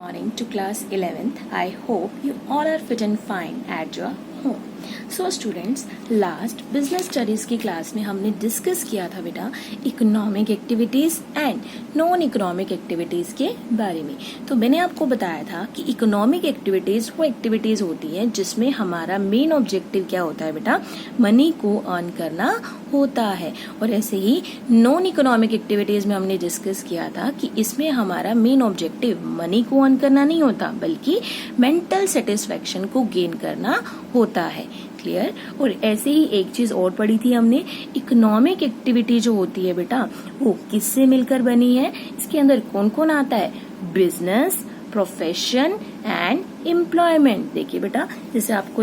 Morning to class 11th. I hope you all are fit and fine at your home. So students, last business studies की class में हमने discuss किया था बेटा economic activities and non economic activities के बारे में। तो मैंने आपको बताया था कि इकोनॉमिक एक्टिविटीज वो एक्टिविटीज होती है जिसमें हमारा मेन ऑब्जेक्टिव क्या होता है बेटा, मनी को अर्न करना होता है। और ऐसे ही नॉन इकोनॉमिक एक्टिविटीज में हमने डिस्कस किया था कि इसमें हमारा मेन ऑब्जेक्टिव मनी को अर्न करना नहीं होता बल्कि मेंटल सेटिस्फेक्शन को गेन करना होता है। क्लियर। और ऐसे ही एक चीज और पढ़ी थी हमने, इकोनॉमिक एक्टिविटी जो होती है बेटा वो किससे मिलकर बनी है, इसके अंदर कौन कौन आता है, बिजनेस, प्रोफेशन एंड एम्प्लॉयमेंट। देखिए बेटा, जैसे आपको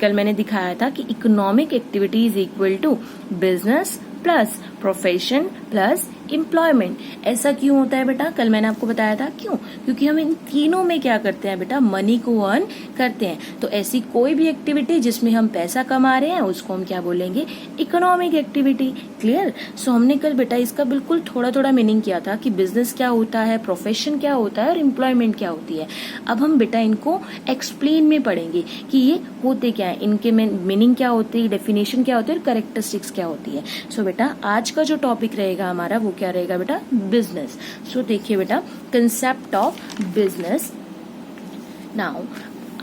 कल मैंने दिखाया था कि economic activity is equal to business plus profession plus employment. ऐसा क्यों होता है बेटा, कल मैंने आपको बताया था क्यों, क्योंकि हम इन तीनों में क्या करते हैं बेटा, मनी को अर्न करते हैं। तो ऐसी कोई भी एक्टिविटी जिसमें हम पैसा कमा रहे हैं उसको हम क्या बोलेंगे, इकोनॉमिक एक्टिविटी। क्लियर। सो हमने कल बेटा इसका बिल्कुल थोड़ा थोड़ा मीनिंग किया था कि बिजनेस क्या होता है, प्रोफेशन क्या होता है और एम्प्लॉयमेंट क्या होती है। अब हम बेटा इनको एक्सप्लेन में पढ़ेंगे कि ये होते क्या है, इनके मीनिंग क्या होती है, डेफिनेशन क्या होती है और कैरेक्टरिस्टिक्स क्या होती है। सो बेटा आज का जो टॉपिक रहेगा हमारा वो क्या रहेगा बेटा, बिजनेस। सो देखिए बेटा, कंसेप्ट ऑफ बिजनेस। नाउ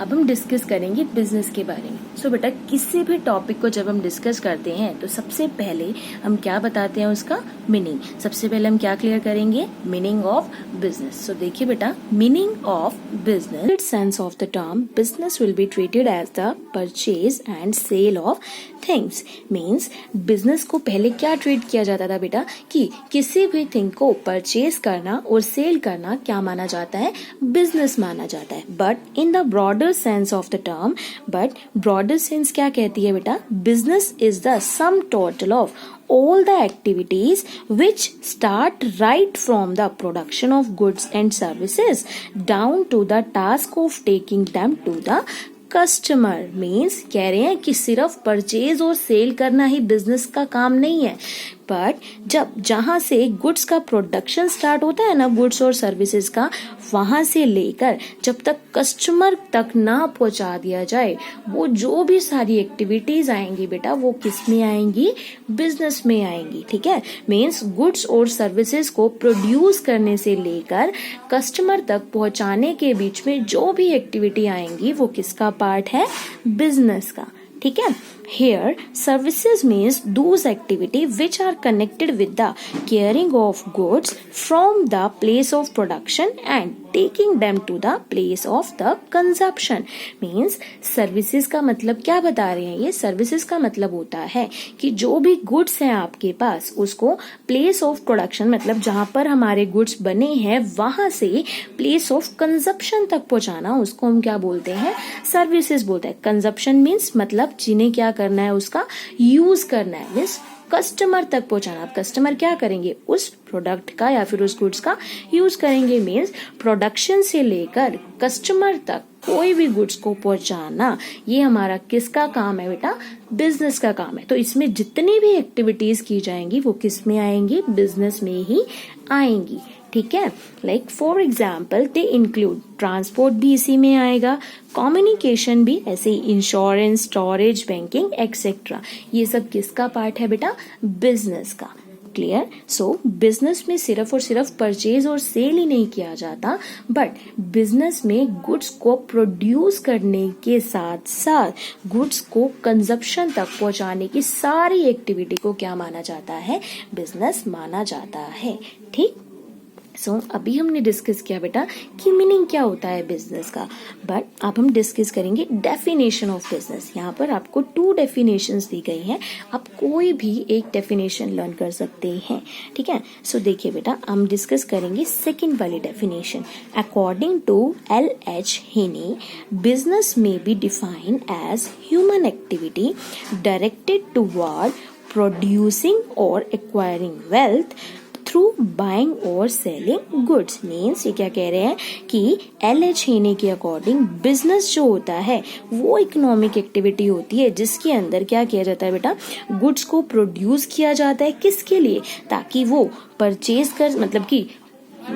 अब हम डिस्कस करेंगे बिजनेस के बारे में। सो बेटा किसी भी टॉपिक को जब हम डिस्कस करते हैं तो सबसे पहले हम क्या बताते हैं, उसका मीनिंग। सबसे पहले हम क्या क्लियर करेंगे, मीनिंग ऑफ बिजनेस। सो देखिए बेटा, meaning of business, sense of the term business will be treated as the purchase and sale of things. Means business को पहले क्या ट्रीट किया जाता था बेटा, कि किसी भी थिंग को परचेज करना और सेल करना क्या माना जाता है, बिजनेस माना जाता है। But in the broader sense of the term, but broader sense क्या कहती है बेटा, business is the sum total of all the activities which start right from the production of goods and services down to the task of taking them to the customer. Means कह रहे हैं कि सिर्फ purchase और cell करना ही business का काम नहीं है, बट जब जहां से गुड्स का प्रोडक्शन स्टार्ट होता है ना, गुड्स और सर्विसेज का, वहां से लेकर जब तक कस्टमर तक ना पहुंचा दिया जाए, वो जो भी सारी एक्टिविटीज आएंगी बेटा वो किस में आएंगी, बिजनेस में आएंगी। ठीक है। मीन्स गुड्स और सर्विसेज को प्रोड्यूस करने से लेकर कस्टमर तक पहुंचाने के बीच में जो भी एक्टिविटी आएंगी वो किसका पार्ट है, बिजनेस का। ठीक है। Here, services means those activity which are connected with the carrying of goods from the place of production and taking them to the place of the consumption. Means services का मतलब क्या बता रहे हैं, ये services का मतलब होता है कि जो भी goods हैं आपके पास उसको place of production मतलब जहाँ पर हमारे goods बने हैं वहां से place of consumption तक पहुंचाना, उसको हम क्या बोलते हैं, services बोलते हैं। consumption means मतलब जिन्हें क्या करना है, उसका यूज करना है, मीन्स कस्टमर तक पहुंचाना। आप कस्टमर क्या करेंगे, उस प्रोडक्ट का या फिर उस गुड्स का यूज करेंगे। मीन्स प्रोडक्शन से लेकर कस्टमर तक कोई भी गुड्स को पहुंचाना ये हमारा किसका काम है बेटा, बिजनेस का काम है। तो इसमें जितनी भी एक्टिविटीज की जाएंगी वो किस में आएंगी, बिजनेस में ही आएंगी। ठीक है। Like for example they include, transport भी इसी में आएगा, कम्युनिकेशन भी, ऐसे ही इंश्योरेंस, स्टोरेज, बैंकिंग एक्सेट्रा, ये सब किसका पार्ट है बेटा, बिजनेस का। क्लियर। सो बिजनेस में सिर्फ और सिर्फ परचेज और सेल ही नहीं किया जाता, बट बिजनेस में गुड्स को प्रोड्यूस करने के साथ साथ गुड्स को कंजप्शन तक पहुंचाने की सारी एक्टिविटी को क्या माना जाता है, बिजनेस माना जाता है। ठीक। सो अभी हमने डिस्कस किया बेटा कि मीनिंग क्या होता है बिजनेस का, बट अब हम डिस्कस करेंगे डेफिनेशन ऑफ बिजनेस। यहाँ पर आपको 2 डेफिनेशंस दी गई हैं, आप कोई भी एक डेफिनेशन लर्न कर सकते हैं। ठीक है। सो देखिए बेटा, हम डिस्कस करेंगे सेकंड वाली definition. According to L.H. Haney, business may be defined as human activity directed toward producing और एक्वायरिंग वेल्थ थ्रू बाइंग और सेलिंग गुड्स। मीन्स ये क्या कह रहे हैं कि L.H. हेने के अकॉर्डिंग बिजनेस जो होता है वो इकोनॉमिक एक्टिविटी होती है जिसके अंदर क्या किया जाता है बेटा, गुड्स को प्रोड्यूस किया जाता है, किसके लिए, ताकि वो परचेज कर मतलब कि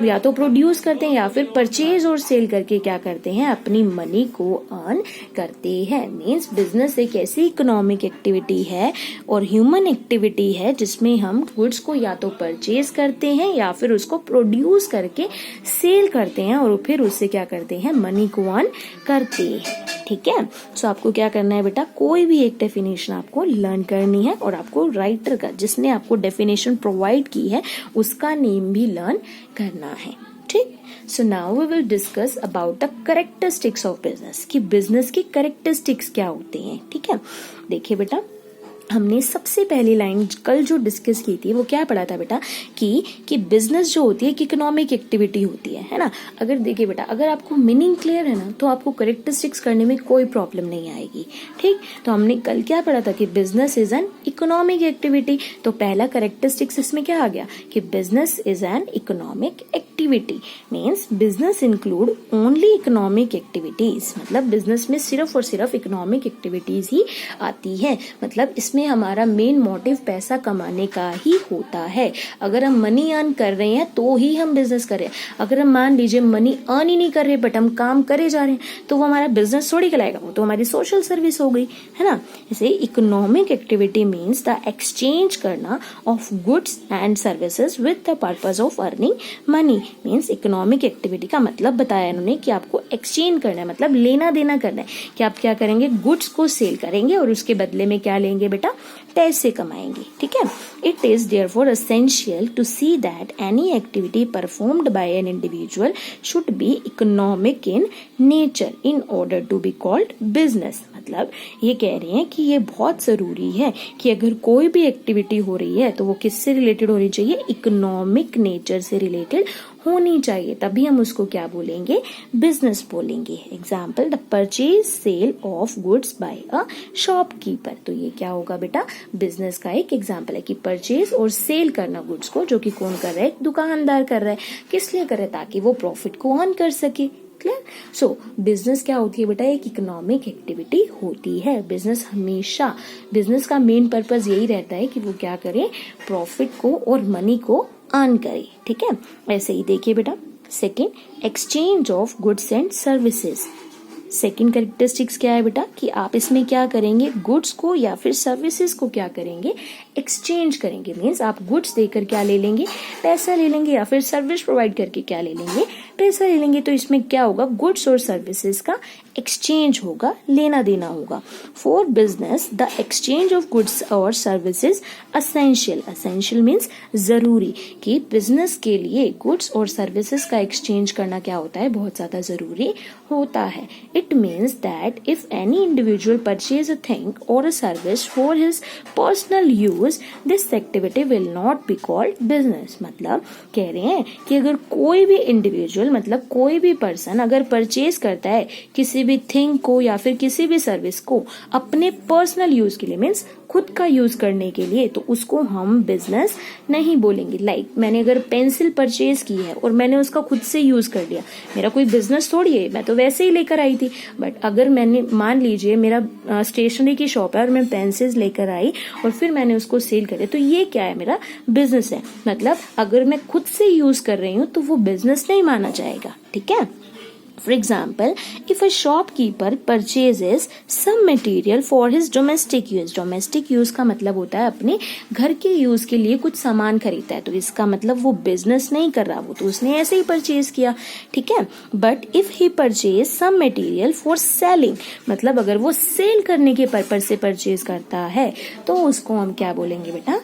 या तो प्रोड्यूस करते हैं या फिर परचेज और सेल करके क्या करते हैं, अपनी मनी को अर्न करते हैं। मीन्स बिजनेस एक ऐसी इकोनॉमिक एक्टिविटी है और ह्यूमन एक्टिविटी है जिसमें हम गुड्स को या तो परचेज करते हैं या फिर उसको प्रोड्यूस करके सेल करते हैं और फिर उससे क्या करते हैं, मनी को अर्न करते हैं। ठीक है, सो आपको क्या करना है बेटा, कोई भी एक डेफिनेशन आपको लर्न करनी है और आपको राइटर का, जिसने आपको डेफिनेशन प्रोवाइड की है, उसका नेम भी लर्न करना है। ठीक, so now we will discuss about the characteristics of business, कि बिजनेस की कैरेक्टरिस्टिक्स क्या होते हैं। ठीक है, देखिए बेटा, हमने सबसे पहली लाइन कल जो डिस्कस की थी वो क्या पढ़ा था बेटा, कि बिजनेस जो होती है एक इकोनॉमिक एक्टिविटी होती है ना। अगर देखिए बेटा, अगर आपको मीनिंग क्लियर है ना तो आपको कैरेक्टरिस्टिक्स करने में कोई प्रॉब्लम नहीं आएगी। ठीक, तो हमने कल क्या पढ़ा था कि business is an economic activity. तो पहला कैरेक्टरिस्टिक्स इसमें क्या आ गया कि business is an economic activity. Means business include only economic activities, मतलब बिजनेस में सिर्फ और सिर्फ इकोनॉमिक एक्टिविटीज ही आती है। मतलब इसमें हमारा मेन मोटिव पैसा कमाने का ही होता है। अगर हम मनी अर्न कर रहे हैं तो ही हम बिजनेस कर रहे हैं। अगर हम मान लीजिए मनी अर्न ही नहीं कर रहे बट हम काम करे जा रहे हैं तो वो हमारा बिजनेस थोड़ी कहलाएगा, वो तो हमारी सोशल सर्विस हो गई, है ना। जैसे economic activity means the exchange करना of goods and services with the purpose of earning money. Means economic activity का मतलब बताया इन्होंने कि आपको एक्सचेंज करना है, मतलब लेना देना करना है, कि आप क्या करेंगे, गुड्स को सेल करेंगे और उसके बदले में क्या लेंगे बेटा, पैसे कमाएंगे। ठीक है, it is therefore essential to see that any activity performed by an individual should be economic in nature in order to be called business. मतलब ये कह रहे हैं कि ये बहुत जरूरी है कि अगर कोई भी एक्टिविटी हो रही है तो वो किससे रिलेटेड होनी चाहिए, इकोनॉमिक नेचर से रिलेटेड होनी चाहिए, तभी हम उसको क्या बोलेंगे, बिजनेस बोलेंगे। Example, the purchase sale of goods by a shopkeeper. तो ये क्या होगा बेटा, बिजनेस का एक एग्जाम्पल है कि परचेज और सेल करना गुड्स को, जो कि कौन कर रहा है, दुकानदार कर रहा है। किस लिए कर रहा है, ताकि वो प्रॉफिट को अर्न कर सके। क्लियर। सो बिजनेस क्या होती है बेटा, एक इकोनॉमिक एक्टिविटी होती है। बिजनेस हमेशा, बिजनेस का मेन पर्पज यही रहता है कि वो क्या करे, प्रॉफिट को और मनी को अर्न करे। ठीक है, ऐसे ही देखिए बेटा, second, exchange of goods and services. Second characteristics क्या है बेटा, कि आप इसमें क्या करेंगे, गुड्स को या फिर सर्विसेज को क्या करेंगे, एक्सचेंज करेंगे। मीन्स आप गुड्स देकर क्या ले लेंगे, पैसा ले लेंगे, या फिर सर्विस प्रोवाइड करके क्या ले लेंगे, पैसा ले लेंगे। तो इसमें क्या होगा, गुड्स और सर्विसेज का एक्सचेंज होगा, लेना देना होगा। For business the exchange of goods और सर्विसेज असेंशियल। असेंशियल मीन्स जरूरी, कि बिजनेस के लिए गुड्स और सर्विसेज का एक्सचेंज करना क्या होता है, बहुत ज्यादा जरूरी होता है। It means that if any individual purchase a thing or a service for his personal use, this activity will not be called business. मतलब कह रहे हैं कि अगर कोई भी इंडिविजुअल, मतलब कोई भी पर्सन अगर परचेज करता है किसी भी थिंग को या फिर किसी भी सर्विस को अपने पर्सनल यूज के लिए, मीन्स खुद का यूज करने के लिए, तो उसको हम बिजनेस नहीं बोलेंगे। लाइक मैंने अगर पेंसिल परचेज की है और मैंने उसका खुद से यूज कर लिया, मेरा कोई बिजनेस थोड़ी है, मैं तो वैसे ही लेकर आई थी। बट अगर मैंने, मान लीजिए मेरा स्टेशनरी की शॉप है और मैं पेंसिल्स लेकर आई और फिर मैंने उसको सेल करे, तो ये क्या है, मेरा बिजनेस है। मतलब अगर मैं खुद से यूज कर रही हूँ तो वो बिजनेस नहीं माना जाएगा। ठीक है, For example, if a shopkeeper purchases some material for his domestic use, domestic use का मतलब होता है अपने घर के यूज के लिए कुछ सामान खरीदता है, तो इसका मतलब वो बिजनेस नहीं कर रहा, वो तो उसने ऐसे ही परचेज किया। ठीक है, but if he purchase some material for selling, मतलब अगर वो सेल करने के पर्पज से परचेज करता है तो उसको हम क्या बोलेंगे बेटा,